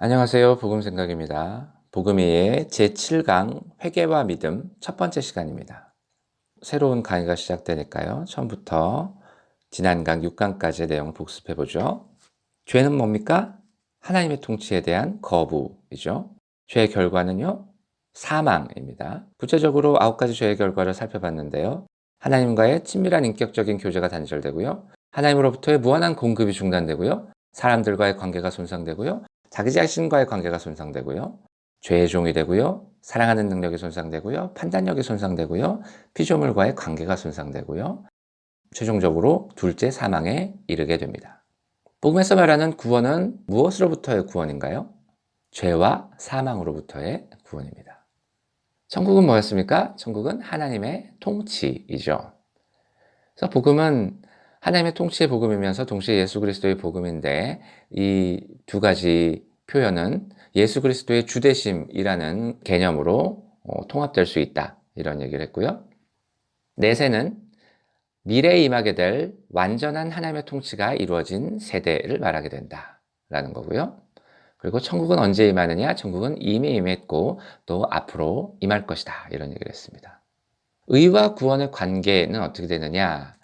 안녕하세요. 복음생각입니다. 복음이의 제7강 회개와 믿음 첫 번째 시간입니다. 새로운 강의가 시작되니까요. 처음부터 지난 강 6강까지의 내용을 복습해 보죠. 죄는 뭡니까? 하나님의 통치에 대한 거부이죠. 죄의 결과는요? 사망입니다. 구체적으로 9가지 죄의 결과를 살펴봤는데요. 하나님과의 친밀한 인격적인 교제가 단절되고요. 하나님으로부터의 무한한 공급이 중단되고요. 사람들과의 관계가 손상되고요. 자기 자신과의 관계가 손상되고요. 죄의 종이 되고요. 사랑하는 능력이 손상되고요. 판단력이 손상되고요. 피조물과의 관계가 손상되고요. 최종적으로 둘째 사망에 이르게 됩니다. 복음에서 말하는 구원은 무엇으로부터의 구원인가요? 죄와 사망으로부터의 구원입니다. 천국은 뭐였습니까? 천국은 하나님의 통치이죠. 그래서 복음은 하나님의 통치의 복음이면서 동시에 예수 그리스도의 복음인데 이 두 가지 표현은 예수 그리스도의 주대심이라는 개념으로 통합될 수 있다. 이런 얘기를 했고요. 넷에는 미래에 임하게 될 완전한 하나님의 통치가 이루어진 세대를 말하게 된다라는 거고요. 그리고 천국은 언제 임하느냐? 천국은 이미 임했고 또 앞으로 임할 것이다. 이런 얘기를 했습니다. 의와 구원의 관계는 어떻게 되느냐?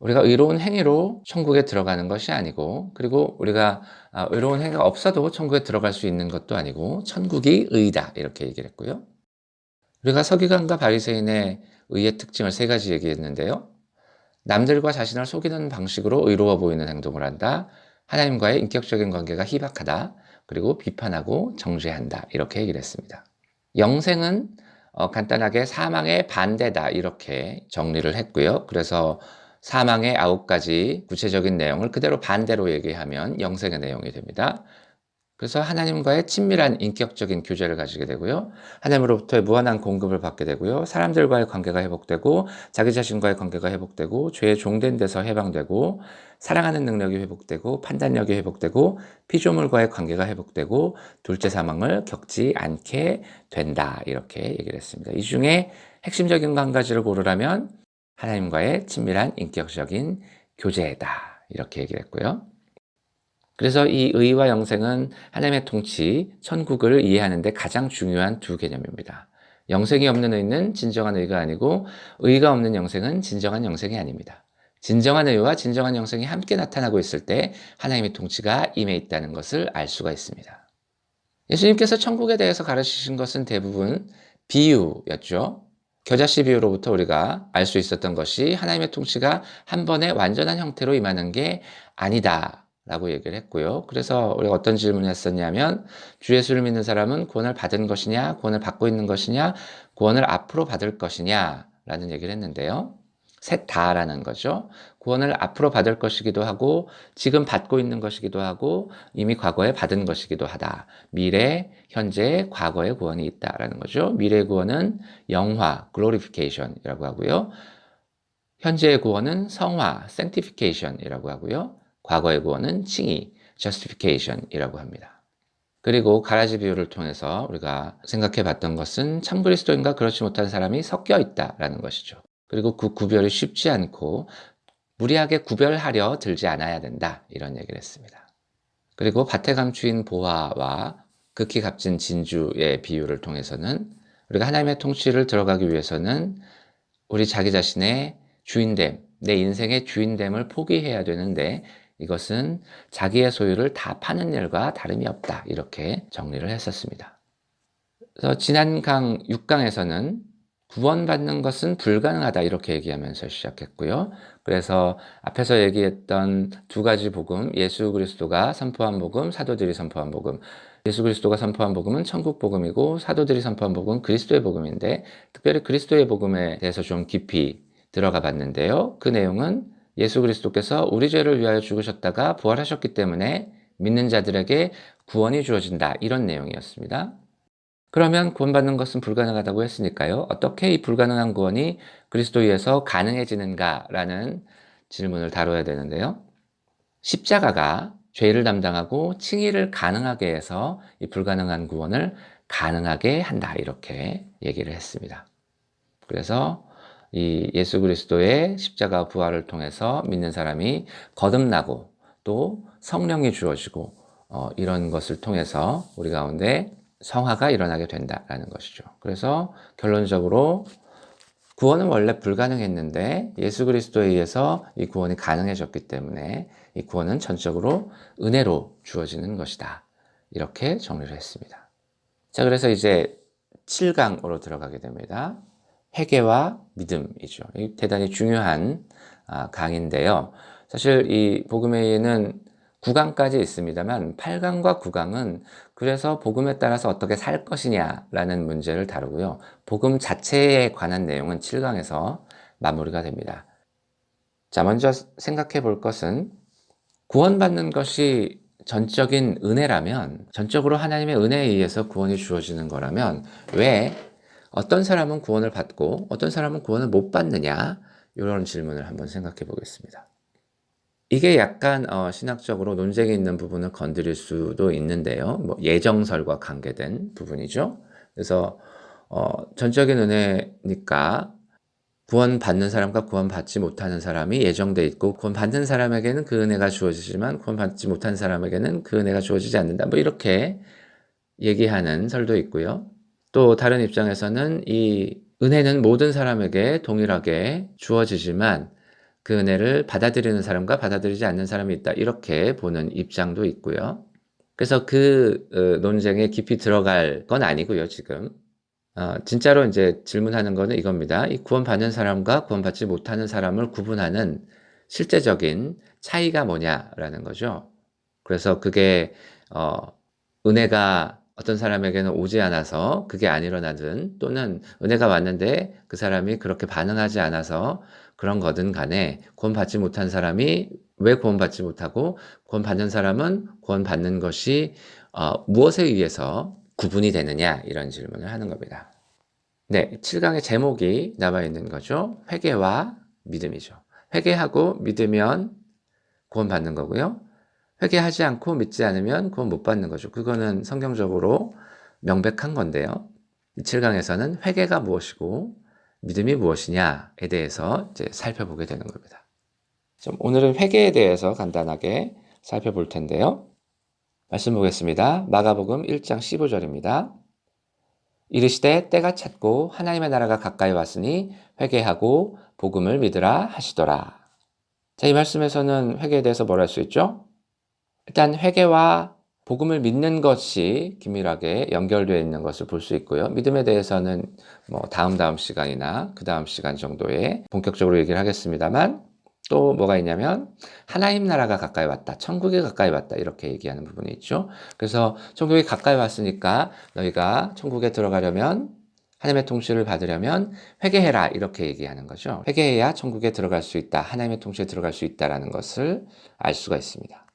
우리가 의로운 행위로 천국에 들어가는 것이 아니고, 그리고 우리가 의로운 행위가 없어도 천국에 들어갈 수 있는 것도 아니고 천국이 의다. 이렇게 얘기를 했고요. 우리가 서기관과 바리새인의 의의 특징을 세 가지 얘기했는데요. 남들과 자신을 속이는 방식으로 의로워 보이는 행동을 한다. 하나님과의 인격적인 관계가 희박하다. 그리고 비판하고 정죄한다. 이렇게 얘기를 했습니다. 영생은 간단하게 사망의 반대다. 이렇게 정리를 했고요. 그래서 사망의 9가지 구체적인 내용을 그대로 반대로 얘기하면 영생의 내용이 됩니다. 그래서 하나님과의 친밀한 인격적인 교제를 가지게 되고요. 하나님으로부터의 무한한 공급을 받게 되고요. 사람들과의 관계가 회복되고 자기 자신과의 관계가 회복되고 죄의 종된 데서 해방되고 사랑하는 능력이 회복되고 판단력이 회복되고 피조물과의 관계가 회복되고 둘째 사망을 겪지 않게 된다. 이렇게 얘기를 했습니다. 이 중에 핵심적인 거 한 가지를 고르라면 하나님과의 친밀한 인격적인 교제다. 이렇게 얘기를 했고요. 그래서 이 의와 영생은 하나님의 통치, 천국을 이해하는 데 가장 중요한 두 개념입니다. 영생이 없는 의는 진정한 의가 아니고 의가 없는 영생은 진정한 영생이 아닙니다. 진정한 의와 진정한 영생이 함께 나타나고 있을 때 하나님의 통치가 임해 있다는 것을 알 수가 있습니다. 예수님께서 천국에 대해서 가르치신 것은 대부분 비유였죠. 겨자씨 비유로부터 우리가 알 수 있었던 것이 하나님의 통치가 한 번에 완전한 형태로 임하는 게 아니다 라고 얘기를 했고요. 그래서 우리가 어떤 질문을 했었냐면 주 예수를 믿는 사람은 구원을 받은 것이냐, 구원을 받고 있는 것이냐, 구원을 앞으로 받을 것이냐 라는 얘기를 했는데요. 셋 다라는 거죠. 구원을 앞으로 받을 것이기도 하고 지금 받고 있는 것이기도 하고 이미 과거에 받은 것이기도 하다. 미래, 현재, 과거의 구원이 있다라는 거죠. 미래의 구원은 영화, glorification이라고 하고요. 현재의 구원은 성화, sanctification이라고 하고요. 과거의 구원은 칭의, justification이라고 합니다. 그리고 가라지 비유를 통해서 우리가 생각해 봤던 것은 참 그리스도인과 그렇지 못한 사람이 섞여 있다라는 것이죠. 그리고 그 구별이 쉽지 않고 무리하게 구별하려 들지 않아야 된다. 이런 얘기를 했습니다. 그리고 밭에 감추인 보화와 극히 값진 진주의 비유를 통해서는 우리가 하나님의 통치를 들어가기 위해서는 우리 자기 자신의 주인됨, 내 인생의 주인됨을 포기해야 되는데 이것은 자기의 소유를 다 파는 일과 다름이 없다. 이렇게 정리를 했었습니다. 그래서 지난 강 6강에서는 구원받는 것은 불가능하다 이렇게 얘기하면서 시작했고요. 그래서 앞에서 얘기했던 두 가지 복음, 예수 그리스도가 선포한 복음, 사도들이 선포한 복음. 예수 그리스도가 선포한 복음은 천국 복음이고 사도들이 선포한 복음은 그리스도의 복음인데 특별히 그리스도의 복음에 대해서 좀 깊이 들어가 봤는데요. 그 내용은 예수 그리스도께서 우리 죄를 위하여 죽으셨다가 부활하셨기 때문에 믿는 자들에게 구원이 주어진다 이런 내용이었습니다. 그러면 구원받는 것은 불가능하다고 했으니까요. 어떻게 이 불가능한 구원이 그리스도에서 가능해지는가라는 질문을 다뤄야 되는데요. 십자가가 죄를 담당하고 칭의를 가능하게 해서 이 불가능한 구원을 가능하게 한다. 이렇게 얘기를 했습니다. 그래서 이 예수 그리스도의 십자가 부활을 통해서 믿는 사람이 거듭나고 또 성령이 주어지고 이런 것을 통해서 우리 가운데 성화가 일어나게 된다라는 것이죠. 그래서 결론적으로 구원은 원래 불가능했는데 예수 그리스도에 의해서 이 구원이 가능해졌기 때문에 이 구원은 전적으로 은혜로 주어지는 것이다. 이렇게 정리를 했습니다. 자, 그래서 이제 7강으로 들어가게 됩니다. 회개와 믿음이죠. 이 대단히 중요한 강인데요. 사실 이 복음의 예는 9강까지 있습니다만 8강과 9강은 그래서 복음에 따라서 어떻게 살 것이냐라는 문제를 다루고요. 복음 자체에 관한 내용은 7강에서 마무리가 됩니다. 자, 먼저 생각해 볼 것은 구원받는 것이 전적인 은혜라면, 전적으로 하나님의 은혜에 의해서 구원이 주어지는 거라면 왜 어떤 사람은 구원을 받고 어떤 사람은 구원을 못 받느냐? 이런 질문을 한번 생각해 보겠습니다. 이게 약간 신학적으로 논쟁이 있는 부분을 건드릴 수도 있는데요. 뭐 예정설과 관계된 부분이죠. 그래서 전적인 은혜니까 구원받는 사람과 구원받지 못하는 사람이 예정돼 있고 구원받는 사람에게는 그 은혜가 주어지지만 구원받지 못한 사람에게는 그 은혜가 주어지지 않는다. 뭐 이렇게 얘기하는 설도 있고요. 또 다른 입장에서는 이 은혜는 모든 사람에게 동일하게 주어지지만 그 은혜를 받아들이는 사람과 받아들이지 않는 사람이 있다. 이렇게 보는 입장도 있고요. 그래서 그 논쟁에 깊이 들어갈 건 아니고요, 지금. 진짜로 이제 질문하는 거는 이겁니다. 이 구원받는 사람과 구원받지 못하는 사람을 구분하는 실제적인 차이가 뭐냐라는 거죠. 그래서 그게 은혜가 어떤 사람에게는 오지 않아서 그게 안 일어나든 또는 은혜가 왔는데 그 사람이 그렇게 반응하지 않아서 그런 거든 간에 구원받지 못한 사람이 왜 구원받지 못하고 구원받는 사람은 구원받는 것이 무엇에 의해서 구분이 되느냐 이런 질문을 하는 겁니다. 네, 7강의 제목이 나와 있는 거죠. 회개와 믿음이죠. 회개하고 믿으면 구원받는 거고요. 회개하지 않고 믿지 않으면 구원 못 받는 거죠. 그거는 성경적으로 명백한 건데요. 7강에서는 회개가 무엇이고 믿음이 무엇이냐에 대해서 이제 살펴보게 되는 겁니다. 오늘은 회개에 대해서 간단하게 살펴볼 텐데요. 말씀 보겠습니다. 마가복음 1장 15절입니다. 이르시되 때가 찼고 하나님의 나라가 가까이 왔으니 회개하고 복음을 믿으라 하시더라. 자, 이 말씀에서는 회개에 대해서 뭘 할 수 있죠? 일단 회개와 복음을 믿는 것이 긴밀하게 연결되어 있는 것을 볼 수 있고요. 믿음에 대해서는 뭐 다음 시간이나 그 다음 시간 정도에 본격적으로 얘기를 하겠습니다만 또 뭐가 있냐면 하나님 나라가 가까이 왔다. 천국이 가까이 왔다. 이렇게 얘기하는 부분이 있죠. 그래서 천국이 가까이 왔으니까 너희가 천국에 들어가려면 하나님의 통치를 받으려면 회개해라. 이렇게 얘기하는 거죠. 회개해야 천국에 들어갈 수 있다. 하나님의 통치에 들어갈 수 있다라는 것을 알 수가 있습니다.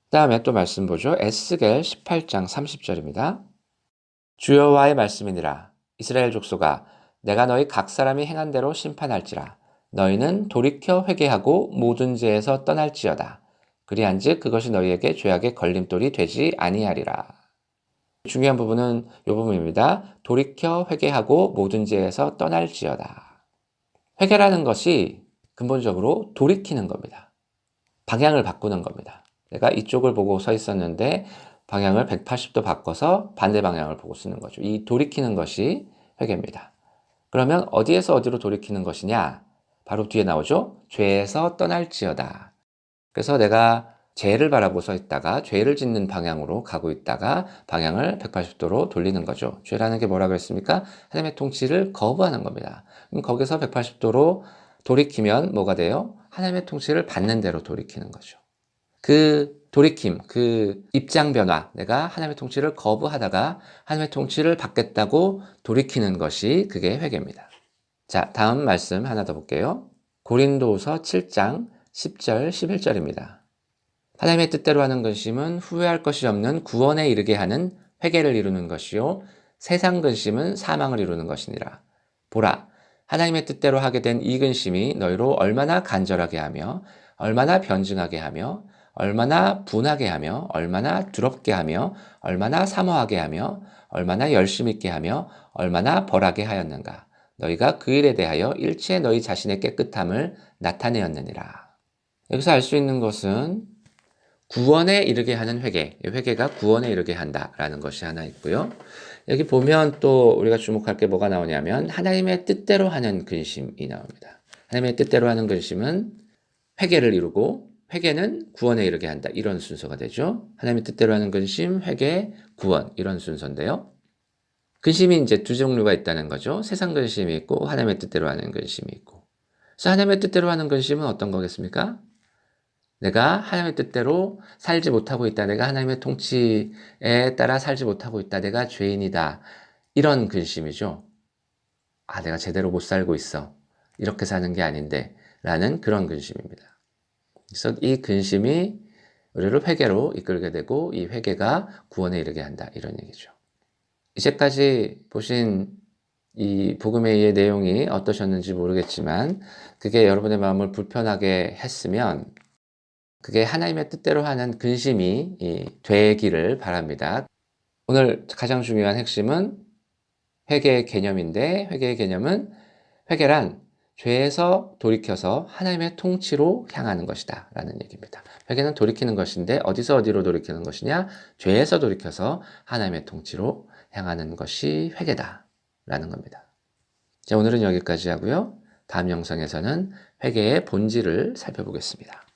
다음에 또 말씀 보죠. 에스겔 18장 30절입니다. 주여와의 말씀이니라. 이스라엘 족속아, 내가 너희 각 사람이 행한 대로 심판할지라. 너희는 돌이켜 회개하고 모든 죄에서 떠날지어다. 그리한즉 그것이 너희에게 죄악의 걸림돌이 되지 아니하리라. 중요한 부분은 이 부분입니다. 돌이켜 회개하고 모든 죄에서 떠날지어다. 회개라는 것이 근본적으로 돌이키는 겁니다. 방향을 바꾸는 겁니다. 내가 이쪽을 보고 서 있었는데 방향을 180도 바꿔서 반대 방향을 보고 쓰는 거죠. 이 돌이키는 것이 회개입니다. 그러면 어디에서 어디로 돌이키는 것이냐? 바로 뒤에 나오죠. 죄에서 떠날지어다. 그래서 내가 죄를 바라보고 서 있다가 죄를 짓는 방향으로 가고 있다가 방향을 180도로 돌리는 거죠. 죄라는 게 뭐라고 했습니까? 하나님의 통치를 거부하는 겁니다. 그럼 거기서 180도로 돌이키면 뭐가 돼요? 하나님의 통치를 받는 대로 돌이키는 거죠. 그 돌이킴, 그 입장 변화, 내가 하나님의 통치를 거부하다가 하나님의 통치를 받겠다고 돌이키는 것이 그게 회개입니다. 자, 다음 말씀 하나 더 볼게요. 고린도후서 7장 10절, 11절입니다. 하나님의 뜻대로 하는 근심은 후회할 것이 없는 구원에 이르게 하는 회개를 이루는 것이요 세상 근심은 사망을 이루는 것이니라. 보라, 하나님의 뜻대로 하게 된 이 근심이 너희로 얼마나 간절하게 하며 얼마나 변증하게 하며 얼마나 분하게 하며 얼마나 두렵게 하며 얼마나 사모하게 하며 얼마나 열심 있게 하며 얼마나 벌하게 하였는가. 너희가 그 일에 대하여 일체 너희 자신의 깨끗함을 나타내었느니라. 여기서 알 수 있는 것은 구원에 이르게 하는 회개, 회개가 구원에 이르게 한다라는 것이 하나 있고요. 여기 보면 또 우리가 주목할 게 뭐가 나오냐면 하나님의 뜻대로 하는 근심이 나옵니다. 하나님의 뜻대로 하는 근심은 회개를 이루고 회개는 구원에 이르게 한다. 이런 순서가 되죠. 하나님의 뜻대로 하는 근심, 회개, 구원 이런 순서인데요. 근심이 이제 두 종류가 있다는 거죠. 세상 근심이 있고 하나님의 뜻대로 하는 근심이 있고. 그래서 하나님의 뜻대로 하는 근심은 어떤 거겠습니까? 내가 하나님의 뜻대로 살지 못하고 있다. 내가 하나님의 통치에 따라 살지 못하고 있다. 내가 죄인이다. 이런 근심이죠. 아, 내가 제대로 못 살고 있어. 이렇게 사는 게 아닌데. 라는 그런 근심입니다. 그래서 이 근심이 우리를 회개로 이끌게 되고 이 회개가 구원에 이르게 한다. 이런 얘기죠. 이제까지 보신 이 복음의 이의 내용이 어떠셨는지 모르겠지만 그게 여러분의 마음을 불편하게 했으면 그게 하나님의 뜻대로 하는 근심이 되기를 바랍니다. 오늘 가장 중요한 핵심은 회개의 개념인데 회개의 개념은 회개란 죄에서 돌이켜서 하나님의 통치로 향하는 것이다 라는 얘기입니다. 회개는 돌이키는 것인데 어디서 어디로 돌이키는 것이냐? 죄에서 돌이켜서 하나님의 통치로 향하는 것이 회개다 라는 겁니다. 자, 오늘은 여기까지 하고요. 다음 영상에서는 회개의 본질을 살펴보겠습니다.